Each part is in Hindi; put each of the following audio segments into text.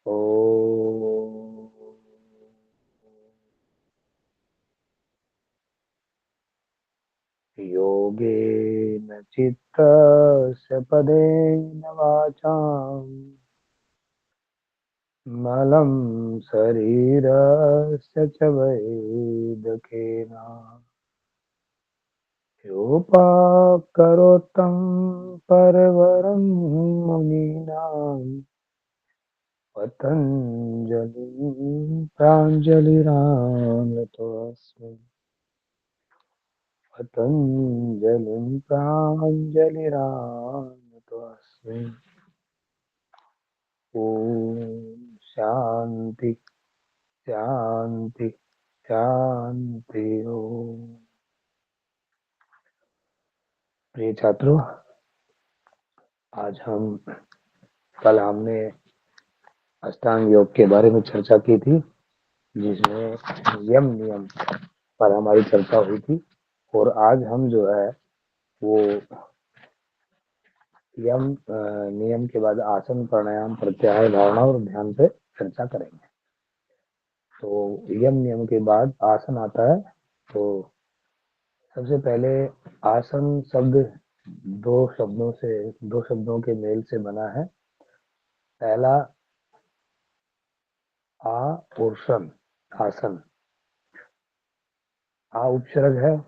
ओ योगेन चित्तस्य पदेन वाचाम् मलं शरीरस्य च वैदकेन योपाकरोत्तं परवरं मुनीनां पतञ्जलिं प्राञ्जलिरानतोऽस्मि पतञ्जलिं प्राञ्जलिरानतोऽस्मि। ॐ शान्ति शान्ति शान्ति। ओम। प्रिय छात्रों, आज हम कल हमने अष्टांग योग के बारे में चर्चा की थी, जिसमें यम नियम पर हमारी चर्चा हुई थी। और आज हम जो है वो यम नियम के बाद आसन, प्राणायाम, प्रत्याहार, धारणा और ध्यान पे चर्चा करेंगे। तो यम नियम के बाद आसन आता है। तो सबसे पहले आसन शब्द दो शब्दों के मेल से बना है। पहला आ और सन, आसन। आ उपसर्ग है,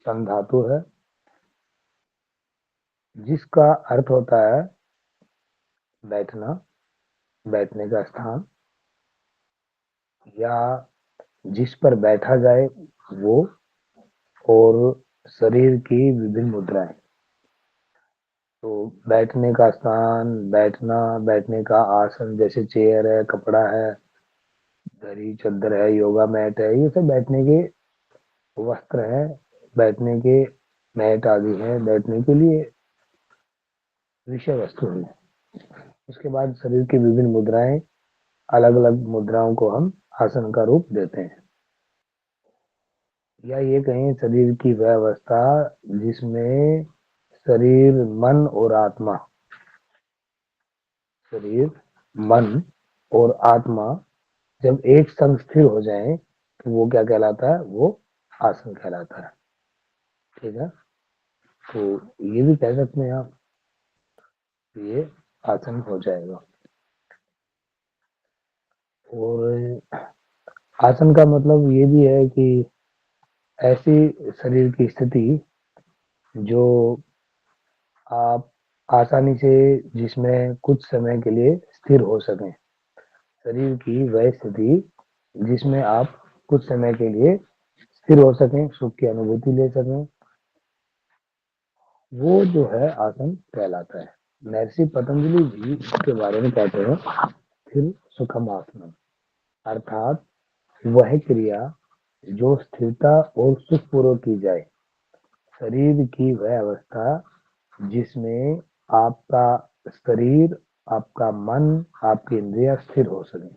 सन धातु है, जिसका अर्थ होता है बैठना, बैठने का स्थान, या जिस पर बैठा जाए वो, और शरीर की विभिन्न मुद्राएं। तो बैठने का स्थान, बैठना, बैठने का आसन, जैसे चेयर है, कपड़ा है, दरी चादर है, योगा मैट है, ये सब बैठने के वस्त्र हैं, बैठने के मैट आदि हैं, बैठने के लिए विषय वस्तु है। उसके बाद शरीर की विभिन्न मुद्राएं, अलग अलग मुद्राओं को हम आसन का रूप देते हैं। या ये कहें शरीर की वह अवस्था जिसमें शरीर, मन और आत्मा, शरीर, मन और आत्मा जब एक संग स्थिर हो जाए तो वो क्या कहलाता है? वो आसन कहलाता है। ठीक है। तो ये भी कह सकते हैं आप, ये आसन हो जाएगा। और आसन का मतलब ये भी है कि ऐसी शरीर की स्थिति जो आप आसानी से, जिसमें कुछ समय के लिए स्थिर हो सकें। शरीर की वह स्थिति जिसमें आप कुछ समय के लिए स्थिर हो सकें, सुख की अनुभूति ले सकें, वो जो है आसन कहलाता है। महर्षि पतंजलि जी इसके बारे में कहते हैं, स्थिर सुखम आसनम, अर्थात वह क्रिया जो स्थिरता और सुखपूर्वक की जाए, शरीर की वह अवस्था जिसमें आपका शरीर, आपका मन, आपकी इंद्रिया स्थिर हो सके।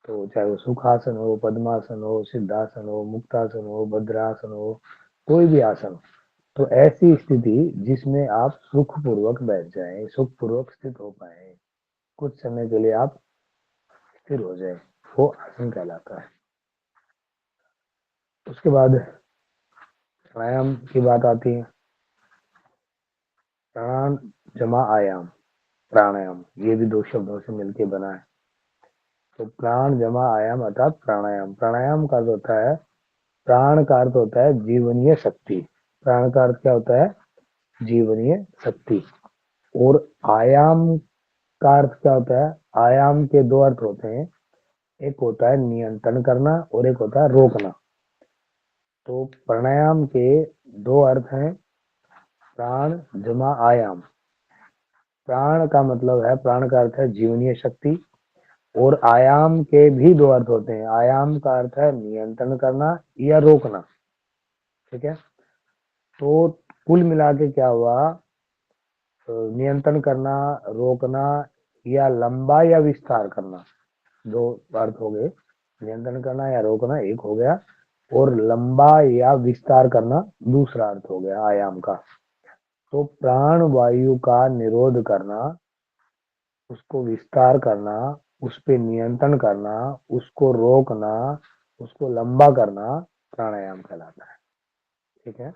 तो चाहे वो सुखासन हो, पद्मासन हो, सिद्धासन हो, मुक्तासन हो, भद्रासन हो, कोई भी आसन। तो ऐसी स्थिति जिसमें आप सुखपूर्वक बैठ जाएं, सुखपूर्वक स्थित हो पाए, कुछ समय के लिए आप स्थिर हो जाए, वो आसन कहलाता है। उसके बाद प्राणायाम की बात आती है। प्राण जमा आयाम, प्राणायाम, ये भी दो शब्दों से मिलकर बना है। तो प्राण जमा आयाम अर्थात प्राणायाम। प्राणायाम का अर्थ होता है, प्राण का अर्थ होता है जीवनीय शक्ति। प्राण का अर्थ क्या होता है? जीवनीय शक्ति। और आयाम का अर्थ क्या होता है? आयाम के दो अर्थ होते हैं, एक होता है नियंत्रण करना और एक होता है रोकना। तो प्राणायाम के दो अर्थ हैं, प्राण जमा आयाम। प्राण का मतलब है, प्राण का अर्थ है जीवनीय शक्ति, और आयाम के भी दो अर्थ होते हैं। आयाम का अर्थ है नियंत्रण करना या रोकना। ठीक है। तो कुल मिला के क्या हुआ? नियंत्रण करना, रोकना, या लंबा या विस्तार करना, दो अर्थ हो गए। नियंत्रण करना या रोकना एक हो गया, और लंबा या विस्तार करना दूसरा अर्थ हो गया आयाम का। तो प्राण वायु का निरोध करना, उसको विस्तार करना, उस पे नियंत्रण करना, उसको रोकना, उसको लंबा करना प्राणायाम कहलाता है। ठीक है,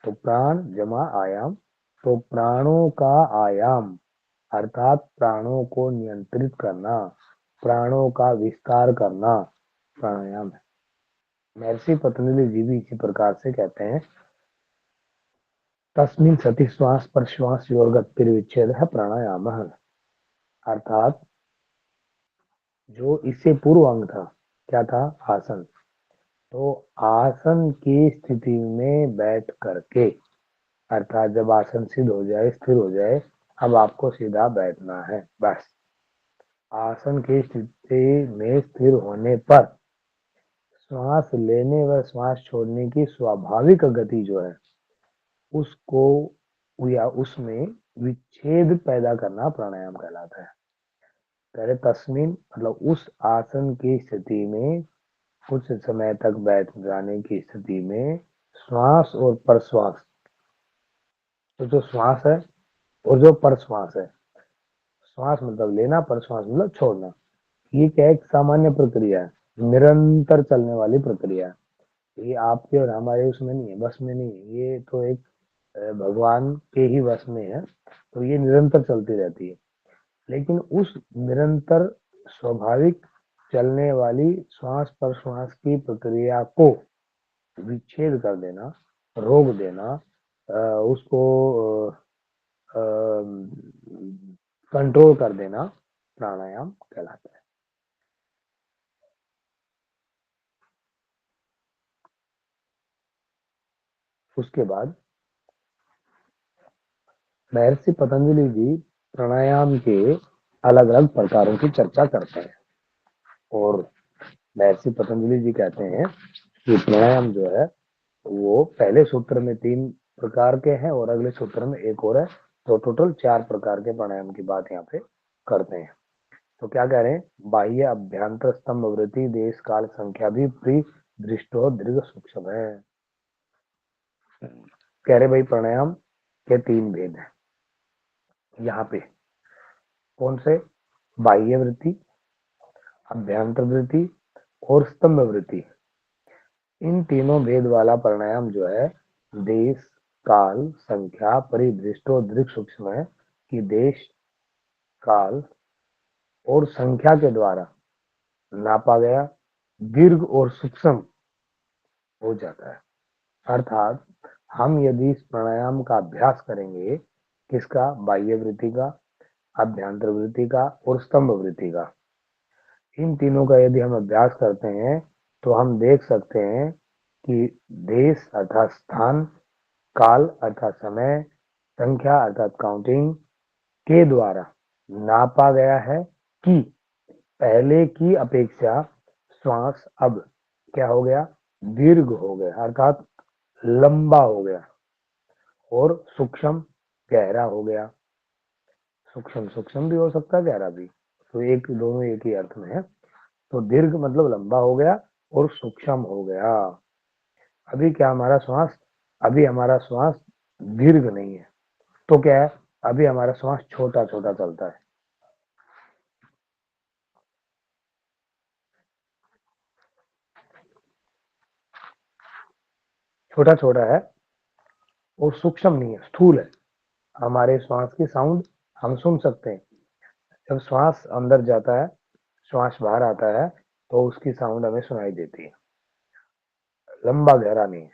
तो प्राण जमा आयाम, तो प्राणों का आयाम अर्थात प्राणों को नियंत्रित करना, प्राणों का विस्तार करना प्राणायाम है। महर्षि पतंजलि जी भी इसी प्रकार से कहते हैं, तस्मिन् सति श्वास प्रश्वास गतिर्विच्छेद है प्राणायाम, अर्थात जो इससे पूर्व अंग था, क्या था, आसन, तो आसन की स्थिति में बैठ करके, अर्थात जब आसन सिद्ध हो जाए, स्थिर हो जाए, अब आपको सीधा बैठना है बस। आसन की स्थिति में स्थिर होने पर श्वास लेने व श्वास छोड़ने की स्वाभाविक गति जो है, उसको या उसमें विच्छेद पैदा करना प्राणायाम कहलाता है। पहले तस्मीन मतलब उस आसन की स्थिति में कुछ समय तक बैठ जाने की स्थिति में श्वास और प्रश्वास, तो जो श्वास है और जो प्रश्वास है, श्वास मतलब लेना, प्रश्वास मतलब छोड़ना, ये क्या एक सामान्य प्रक्रिया है, निरंतर चलने वाली प्रक्रिया है। ये आपके और हमारे उसमें नहीं है, बस में नहीं है, ये तो एक भगवान के ही वश में है, तो ये निरंतर चलती रहती है। लेकिन उस निरंतर स्वाभाविक चलने वाली श्वास प्रश्वास की प्रक्रिया को विच्छेद कर देना, रोक देना, उसको कंट्रोल कर देना प्राणायाम कहलाता है। उसके बाद महर्षि पतंजलि जी प्राणायाम के अलग अलग प्रकारों की चर्चा करते हैं, और महर्षि पतंजलि जी कहते हैं कि प्राणायाम जो है वो पहले सूत्र में 3 प्रकार के हैं और अगले सूत्र में एक और है, तो टोटल 4 प्रकार के प्राणायाम की बात यहाँ पे करते हैं। तो क्या कह रहे हैं, बाह्य अभ्यंतर स्तंभ वृत्ति देश काल संख्या भी प्री दृष्टो दीर्घ सूक्ष्म है। कह रहे भाई प्राणायाम के 3 भेद हैं यहाँ पे, कौन से, बाह्य वृत्ति, अभ्यंतर वृत्ति और स्तंभ वृत्ति। इन तीनों भेद वाला प्राणायाम जो है देश काल संख्या परिदृष्टो दृढ़ सूक्ष्म है, कि देश काल और संख्या के द्वारा नापा गया, दीर्घ और सूक्ष्म हो जाता है। अर्थात हम यदि इस प्राणायाम का अभ्यास करेंगे, किसका, बाह्य वृत्ति का, अभ्यंतर वृत्ति का और स्तंभ वृत्ति का, इन तीनों का यदि हम अभ्यास करते हैं तो हम देख सकते हैं कि देश अर्थात स्थान, काल अर्थात समय, संख्या अर्थात काउंटिंग के द्वारा नापा गया है कि पहले की अपेक्षा श्वास अब क्या हो गया, दीर्घ हो गया, अर्थात लंबा हो गया, और सूक्ष्म गहरा हो गया। सूक्ष्म सूक्ष्म भी हो सकता है, गहरा भी, तो एक दोनों एक ही अर्थ में है। तो दीर्घ मतलब लंबा हो गया और सूक्ष्म हो गया। अभी क्या हमारा श्वास, अभी हमारा श्वास दीर्घ नहीं है, तो क्या है, अभी हमारा श्वास छोटा छोटा चलता है। छोटा छोटा है और सूक्ष्म नहीं है, स्थूल है। हमारे श्वास की साउंड हम सुन सकते हैं, जब श्वास अंदर जाता है, श्वास बाहर आता है, तो उसकी साउंड हमें सुनाई देती है। लंबा गहरा नहीं है,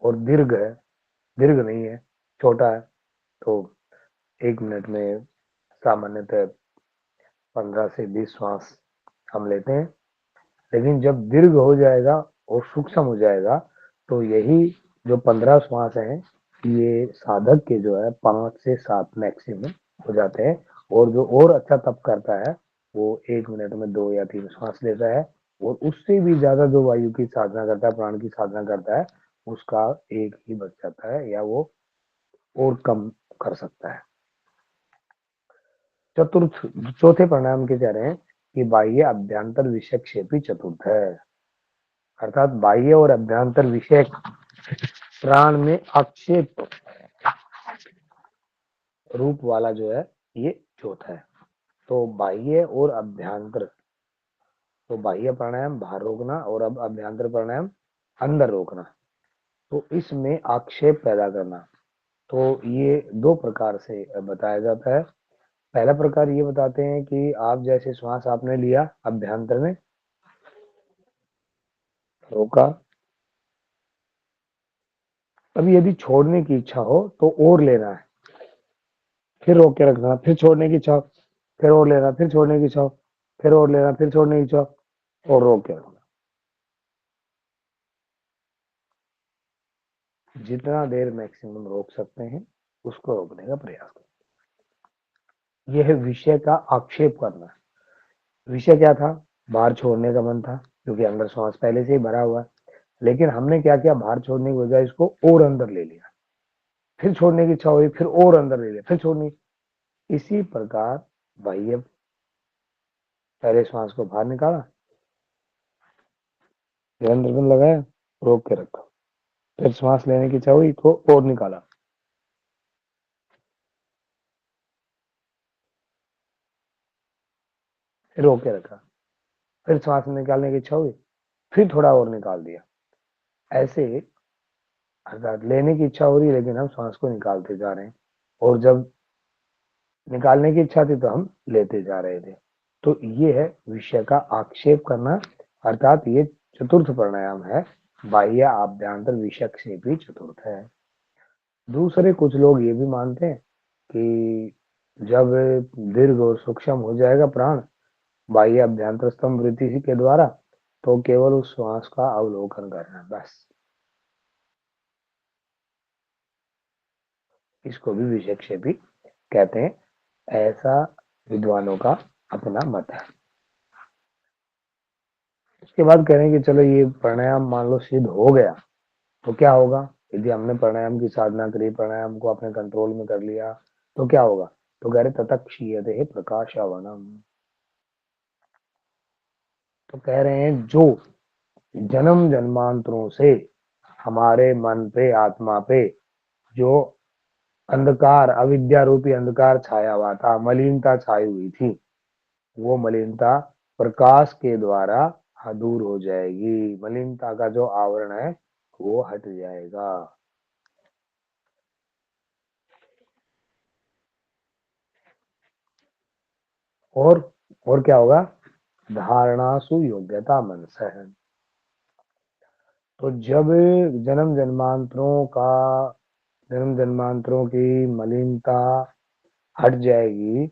और दीर्घ है, दीर्घ नहीं है, छोटा है। तो 1 मिनट में सामान्यतः 15 से 20 श्वास हम लेते हैं, लेकिन जब दीर्घ हो जाएगा और सूक्ष्म हो जाएगा, तो यही जो 15 श्वास हैं, ये साधक के जो है 5 से 7 मैक्सिमम हो जाते हैं। और जो और अच्छा तप करता है, वो 1 मिनट में 2 या 3 श्वास लेता है, और उससे भी ज्यादा जो वायु की साधना करता है, प्राण की साधना करता है, उसका एक ही बच जाता है, या वो और कम कर सकता है। चतुर्थ, चौथे प्राणायाम के कह रहे हैं कि बाह्य अभ्यंतर विषय क्षेपी चतुर्थ है, अर्थात बाह्य और अभ्यंतर विषय प्राण में आक्षेप रूप वाला जो है, ये चौथा है। तो बाह्य और अभ्यंतर, तो बाह्य प्राणायाम बाहर रोकना और अब अभ्यंतर प्राणायाम अंदर रोकना, तो इसमें आक्षेप पैदा करना। तो ये दो प्रकार से बताया जाता है। पहला प्रकार ये बताते हैं कि आप जैसे श्वास आपने लिया अभ्यंतर में, रोका, अब यदि छोड़ने की इच्छा हो तो और लेना है, फिर रोक के रखना, फिर छोड़ने की इच्छा हो, फिर और लेना, फिर छोड़ने की इच्छा हो, फिर और लेना, फिर छोड़ने की इच्छा हो, और रोक के रखना। जितना देर मैक्सिमम रोक सकते हैं उसको रोकने का प्रयास करें। यह विषय का आक्षेप करना। विषय क्या था? बाहर छोड़ने का मन था, क्योंकि अंदर श्वास पहले से ही भरा हुआ है, लेकिन हमने क्या किया, बाहर छोड़ने की बजाय इसको और अंदर ले लिया, फिर छोड़ने की इच्छा हुई, फिर और अंदर ले लिया, फिर छोड़ने। इसी प्रकार बाह्य, पहले श्वास को बाहर निकाला, निरंतर बंद लगाया, रोक के रखा, फिर श्वास लेने की इच्छा हुई तो और निकाला, फिर रोक के रखा, फिर श्वास निकालने की इच्छा हुई, फिर थोड़ा और निकाल दिया। ऐसे अर्थात लेने की इच्छा हो रही है लेकिन हम श्वास को निकालते जा रहे हैं, और जब निकालने की इच्छा थी तो हम लेते जा रहे थे। तो ये है विषय का आक्षेप करना, अर्थात ये चतुर्थ प्राणायाम है, बाह्य आभ्यंतर विषय से भी चतुर्थ है। दूसरे कुछ लोग ये भी मानते हैं कि जब दीर्घ और सूक्ष्म हो जाएगा प्राण बाह्य अभ्यंतर स्तंभ वृत्ति के द्वारा, तो केवल उस श्वास का अवलोकन करना है बस। इसको भी विषयक्षेपी कहते हैं, ऐसा विद्वानों का अपना मत है। उसके बाद कह रहे हैं कि चलो ये प्राणायाम मान लो सिद्ध हो गया, तो क्या होगा? यदि हमने प्राणायाम की साधना करी, प्राणायाम को अपने कंट्रोल में कर लिया, तो क्या होगा? तो कह रहे ततः क्षीयते प्रकाशवनम। तो कह रहे हैं जो जन्म जन्मांतरों से हमारे मन पे, आत्मा पे जो अंधकार, अविद्या रूपी अंधकार छाया हुआ था, मलिनता छाई हुई थी, वो मलिनता प्रकाश के द्वारा दूर हो जाएगी। मलिनता का जो आवरण है वो हट जाएगा। और और क्या होगा? धारणासु योग्यता मनस है। तो जब जन्म जन्मांतरों का, जन्म जन्मांतरों की मलिनता हट जाएगी,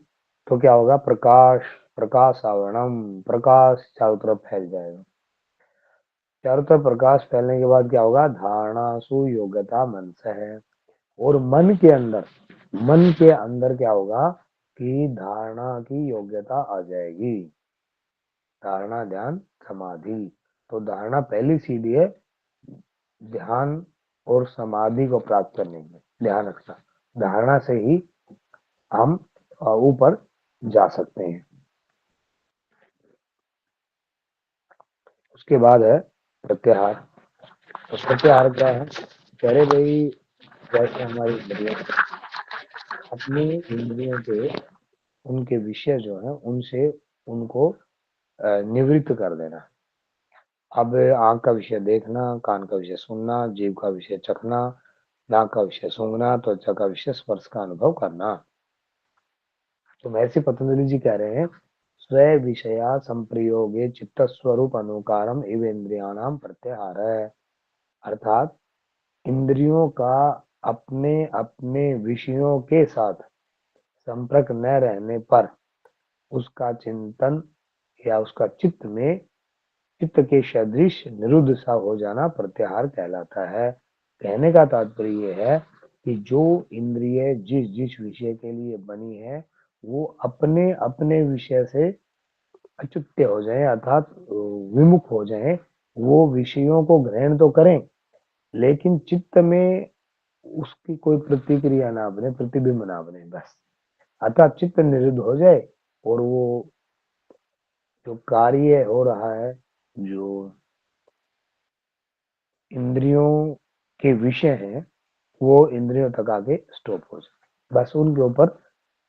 तो क्या होगा? प्रकाश, प्रकाश आवरणम, प्रकाश चारों तरफ फैल जाएगा। चारों तरफ प्रकाश फैलने के बाद क्या होगा? धारणासु योग्यता मनस है। और मन के अंदर क्या होगा कि धारणा की योग्यता आ जाएगी। धारणा, ध्यान, समाधि। तो धारणा पहली सीढ़ी है ध्यान और समाधि को प्राप्त करने में, ध्यान रखना। धारणा से ही हम ऊपर जा सकते हैं। उसके बाद है प्रत्याहार। तो प्रत्याहार क्या है? कह रहे भाई, जैसे हमारी इंद्रियां, अपनी इंद्रियों के उनके विषय जो है उनसे उनको निवृत्त कर देना। अब आंख का विषय देखना, कान का विषय सुनना, जीभ का विषय चखना, नाक का विषय सूंघना, त्वचा का विषय स्पर्श का अनुभव करना। तो महर्षि पतंजलि जी कह रहे हैं, स्व विषया संप्रयोगे चित्त स्वरूप अनुकारम इव इंद्रियाणाम प्रत्याहार है। अर्थात इंद्रियों का अपने अपने विषयों के साथ संपर्क न रहने पर उसका चिंतन या उसका चित्त में, चित्त के सदृश निरुद्ध सा हो जाना प्रत्याहार कहलाता है। कहने का तात्पर्य यह है कि जो इंद्रिय जिस जिस विषय के लिए बनी है वो अपने अपने विषय से अच्युत्य हो जाए, अर्थात विमुख हो जाए। वो विषयों को ग्रहण तो करें लेकिन चित्त में उसकी कोई प्रतिक्रिया ना बने, प्रतिबिंब ना बने बस। अर्थात चित्त निरुद्ध हो जाए और वो जो कार्य हो रहा है, जो इंद्रियों के विषय हैं, वो इंद्रियों तक आके स्टॉप हो जाए, बस उनके ऊपर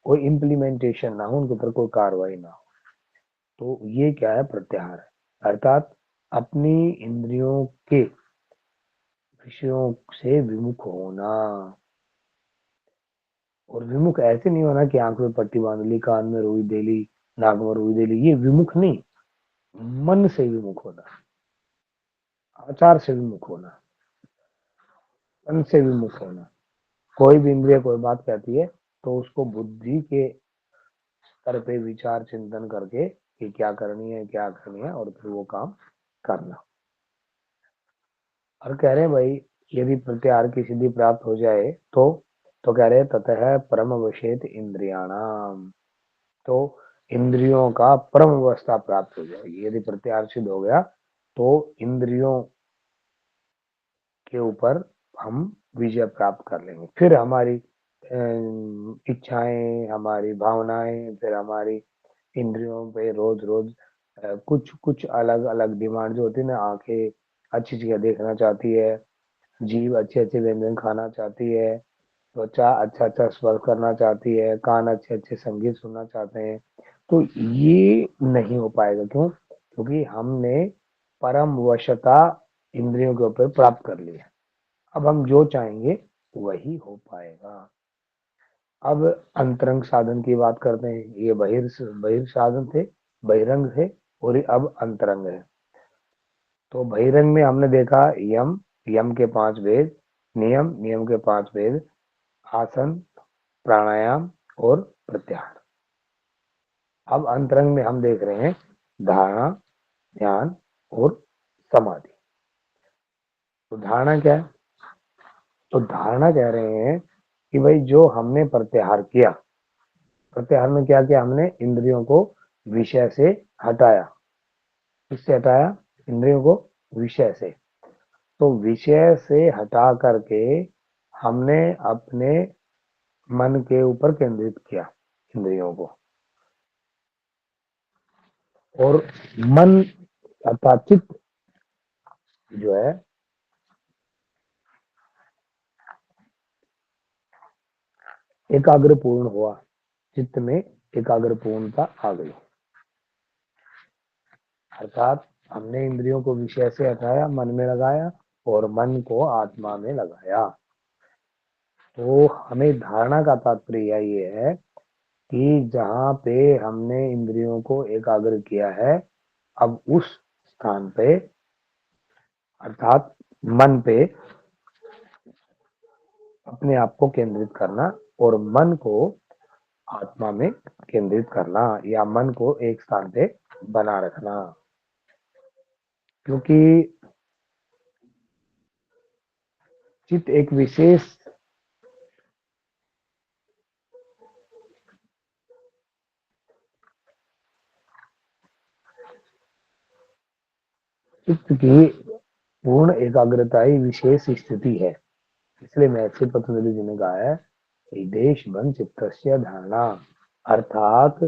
कोई इम्प्लीमेंटेशन ना हो, उनके ऊपर कोई कार्रवाई ना हो। तो ये क्या है? प्रत्याहार है। अर्थात अपनी इंद्रियों के विषयों से विमुख होना। और विमुख ऐसे नहीं होना कि आंख में पट्टी बांध ली, कान में रुई दे ली, नाक में रुई दे ली, ये विमुख नहीं। मन से विमुख होना, आचार से विमुख होना, मन से विमुख होना। कोई भी इंद्रिय कोई बात कहती है तो उसको बुद्धि के स्तर पे विचार चिंतन करके कि क्या करनी है, क्या करनी है, और फिर वो काम करना। और कह रहे हैं भाई, यदि प्रत्याहार की सिद्धि प्राप्त हो जाए तो कह रहे हैं ततः परम वशेत इंद्रियाणाम। तो इंद्रियों का परम अवस्था प्राप्त हो जाएगी। यदि प्रत्याहार सिद्ध हो गया तो इंद्रियों के ऊपर हम विजय प्राप्त कर लेंगे। फिर हमारी इच्छाएं, हमारी भावनाएं, फिर हमारी इंद्रियों पे रोज रोज कुछ कुछ अलग अलग डिमांड जो होती है ना। आंखें अच्छी चीजें देखना चाहती है, जीभ अच्छे अच्छे व्यंजन खाना चाहती है, त्वचा अच्छा अच्छा स्पर्श करना चाहती है, कान अच्छे अच्छे संगीत सुनना चाहते हैं। तो ये नहीं हो पाएगा। क्यों? क्योंकि हमने परम वशता इंद्रियों के ऊपर प्राप्त कर ली है। अब हम जो चाहेंगे वही हो पाएगा। अब अंतरंग साधन की बात करते हैं। ये बहिर साधन थे, बहिरंग थे, और ये अब अंतरंग है। तो बहिरंग में हमने देखा यम, यम के 5 भेद, नियम, नियम के 5 भेद, आसन, प्राणायाम और प्रत्याहार। अब अंतरंग में हम देख रहे हैं धारणा, ध्यान और समाधि। तो धारणा क्या है? तो धारणा कह रहे हैं कि भाई जो हमने प्रत्याहार किया, प्रत्याहार में क्या किया? हमने इंद्रियों को विषय से हटाया। किससे हटाया? इंद्रियों को विषय से। तो विषय से हटा करके हमने अपने मन के ऊपर केंद्रित किया इंद्रियों को। और मन अर्थात चित्त जो है एकाग्र पूर्ण हुआ। चित्त में एकाग्र पूर्णता आ गई। अर्थात हमने इंद्रियों को विषय से हटाया, मन में लगाया, और मन को आत्मा में लगाया। तो हमें धारणा का तात्पर्य ये है कि जहां पे हमने इंद्रियों को एकाग्र किया है, अब उस स्थान पे अर्थात मन पे अपने आप को केंद्रित करना, और मन को आत्मा में केंद्रित करना, या मन को एक स्थान पे बना रखना। क्योंकि चित्त एक विशेष चित्त की पूर्ण एकाग्रता ही विशेष स्थिति है। इसलिए महर्षि पतंजलि जी ने कहा है देश बन चित्तस्य धारणा। अर्थात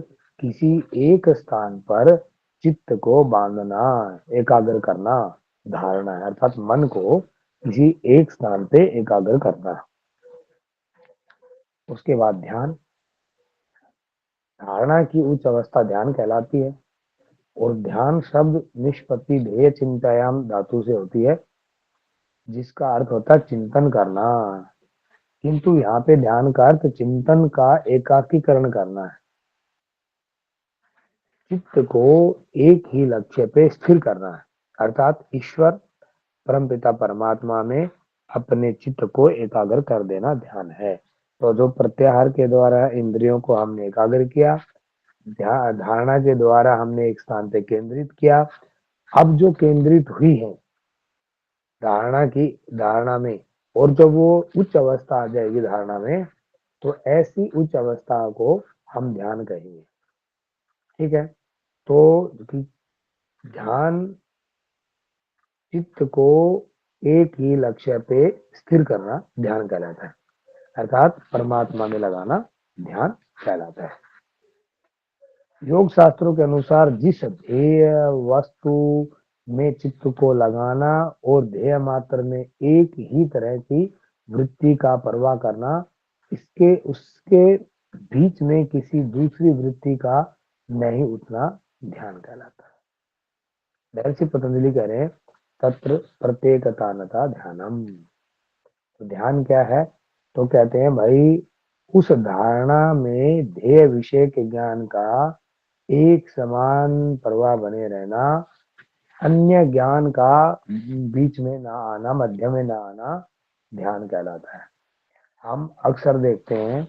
किसी एक स्थान पर चित्त को बांधना, एकाग्र करना धारणा है। अर्थात मन को किसी एक स्थान पे एकाग्र करना। उसके बाद ध्यान। धारणा की उच्च अवस्था ध्यान कहलाती है। और ध्यान शब्द निष्पत्ति ध्येय चिंतायाम धातु से होती है, जिसका अर्थ होता है चिंतन करना। किंतु यहाँ पे ध्यान का अर्थ चिंतन का एकाकीकरण करना है। चित्त को एक ही लक्ष्य पे स्थिर करना है। अर्थात ईश्वर परमपिता परमात्मा में अपने चित्त को एकाग्र कर देना ध्यान है। तो जो प्रत्याहार के द्वारा इंद्रियों को हमने एकाग्र किया, धारणा के द्वारा हमने एक स्थान पे केंद्रित किया। अब जो केंद्रित हुई है धारणा की, धारणा में, और जब वो उच्च अवस्था आ जाएगी धारणा में, तो ऐसी उच्च अवस्था को हम ध्यान कहेंगे। ठीक है? तो ध्यान चित्त को एक ही लक्ष्य पे स्थिर करना ध्यान कहलाता है। अर्थात परमात्मा में लगाना ध्यान कहलाता है। योग शास्त्रों के अनुसार जिस ध्येय वस्तु में चित्त को लगाना और ध्येय मात्र में एक ही तरह की वृत्ति का परवाह करना, इसके उसके बीच में किसी दूसरी वृत्ति का नहीं उतना ध्यान कहलाता है। महर्षि पतंजलि कह रहे हैं तत्र प्रत्येकतानता ध्यानम। तो ध्यान क्या है? तो कहते हैं भाई उस धारणा में ध्येय विषय के ज्ञान का एक समान प्रवाह बने रहना, अन्य ज्ञान का बीच में ना आना, मध्य में ना आना, ध्यान कहलाता है। हम अक्सर देखते हैं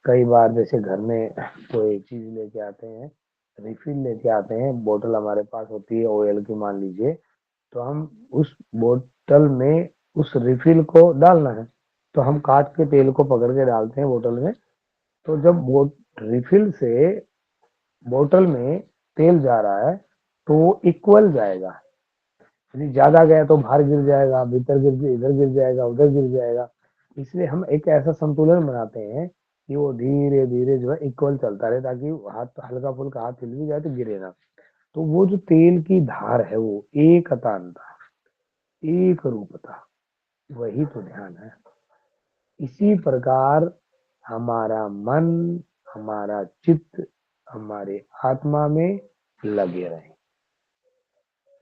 कई बार, जैसे घर में कोई चीज लेके आते हैं, रिफिल लेके आते हैं, बोतल हमारे पास होती है ऑयल की मान लीजिए, तो हम उस बोतल में उस रिफिल को डालना है, तो हम काट के तेल को पकड़ के डालते हैं बोतल में। तो जब रिफिल से बोतल में तेल जा रहा है तो वो इक्वल जाएगा, यदि ज्यादा गया तो बाहर गिर जाएगा, भीतर गिर, इधर गिर जाएगा, उधर गिर जाएगा। इसलिए हम एक ऐसा संतुलन बनाते हैं कि वो धीरे धीरे जो है इक्वल चलता रहे, ताकि हाथ हल्का फुल्का हाथ हिल भी जाए तो गिरे ना। तो वो जो तेल की धार है वो एकतानता, एक रूपता, वही तो ध्यान है। इसी प्रकार हमारा मन, हमारा चित्त, हमारे आत्मा में लगे रहे,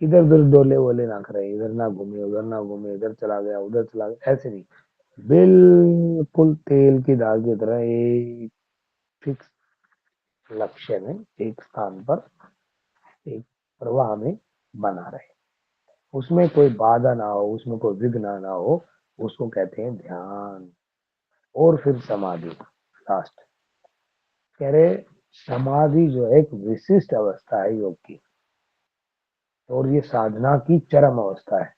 इधर उधर डोले वोले ना करे, इधर ना घूमे उधर ना घूमे, इधर चला गया उधर चला गया, ऐसे नहीं। बिल्कुल तेल की धार की तरह एक फिक्स लक्ष्य में, एक स्थान पर, एक प्रवाह में बना रहे, उसमें कोई बाधा ना हो, उसमें कोई विघ्न ना हो, उसको कहते हैं ध्यान। और फिर समाधि, लास्ट कह रहे, समाधि जो है एक विशिष्ट अवस्था है योग की, और ये साधना की चरम अवस्था है।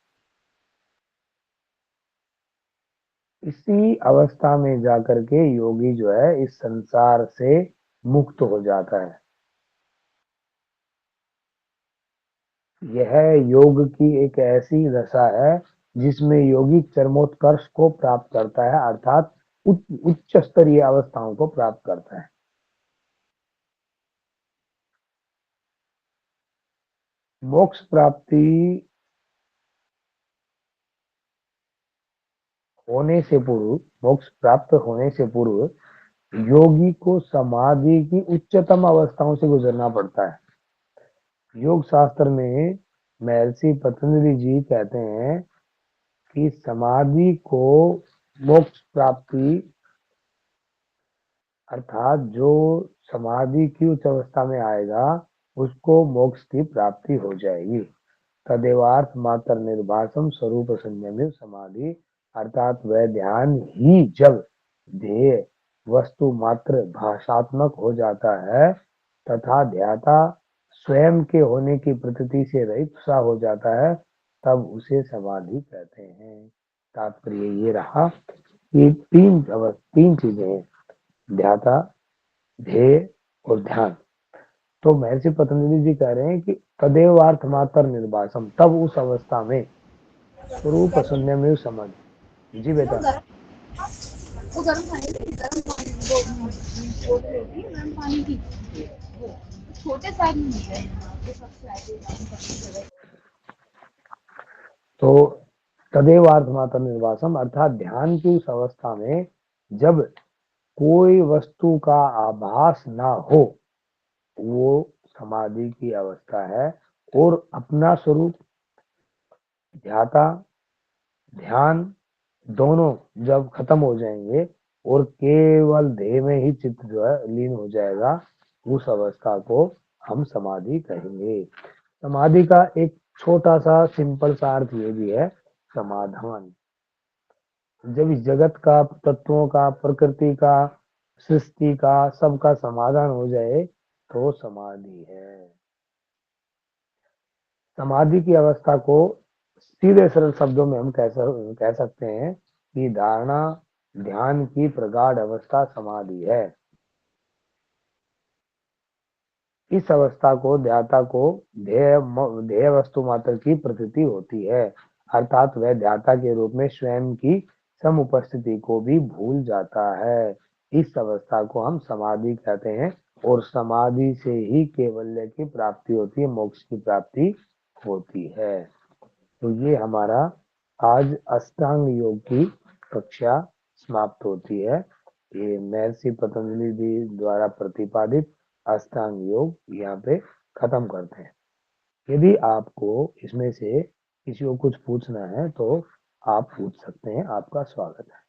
इसी अवस्था में जाकर के योगी जो है इस संसार से मुक्त हो जाता है। यह योग की एक ऐसी दशा है जिसमें योगी चरमोत्कर्ष को प्राप्त करता है, अर्थात उच्च स्तरीय अवस्थाओं को प्राप्त करता है। मोक्ष प्राप्ति होने से पूर्व, मोक्ष प्राप्त होने से पूर्व योगी को समाधि की उच्चतम अवस्थाओं से गुजरना पड़ता है। योग शास्त्र में महर्षि पतंजलि जी कहते हैं कि समाधि को मोक्ष प्राप्ति, अर्थात जो समाधि की उच्च अवस्था में आएगा उसको मोक्ष की प्राप्ति हो जाएगी। तदेवार्थ मात्र निर्भासम स्वरूप संयमी समाधि, अर्थात वह ध्यान ही जब ध्येय वस्तु मात्र भाषात्मक हो जाता है तथा ध्याता स्वयं के होने की प्रतीति से रहित सा हो जाता है, तब उसे समाधि कहते हैं। तात्पर्य ये रहा कि तीन चीजें हैं, ध्याता, ध्येय और ध्यान। तो महर्षि पतंजलि जी कह रहे हैं कि तदेव अर्थ मात्र निर्वासम, तब उस अवस्था में स्वरूप शून्य में समझ। जी बेटा। वो गर्म पानी में गर्म पानी वो बोतल होती है गर्म पानी की, वो छोटे साइज में मिल रहे हैं आपके सबसे तो तदेव अर्थ मात्र निर्वासम, अर्थात ध्यान की उस अवस्था में जब कोई वस्तु का आभास ना हो, वो समाधि की अवस्था है। और अपना स्वरूप, ध्याता, ध्यान, दोनों जब खत्म हो जाएंगे और केवल ध्येय में ही चित्त जो है लीन हो जाएगा, उस अवस्था को हम समाधि कहेंगे। समाधि का एक छोटा सा सिंपल सा अर्थ ये भी है, समाधान। जब इस जगत का, तत्वों का, प्रकृति का, सृष्टि का, सबका समाधान हो जाए तो समाधि है। समाधि की अवस्था को सीधे सरल शब्दों में हम कह सकते हैं कि धारणा ध्यान की प्रगाढ़ अवस्था समाधि है। इस अवस्था को ध्याता को ध्येय वस्तु मात्र की प्रतीति होती है, अर्थात वह ध्याता के रूप में स्वयं की सम उपस्थिति को भी भूल जाता है। इस अवस्था को हम समाधि कहते हैं, और समाधि से ही कैवल्य की प्राप्ति होती है, मोक्ष की प्राप्ति होती है। तो ये हमारा आज अष्टांग योग की कक्षा समाप्त होती है। ये महर्षि पतंजलि जी द्वारा प्रतिपादित अष्टांग योग यहाँ पे खत्म करते हैं। यदि आपको इसमें से किसी को कुछ पूछना है तो आप पूछ सकते हैं। आपका स्वागत है।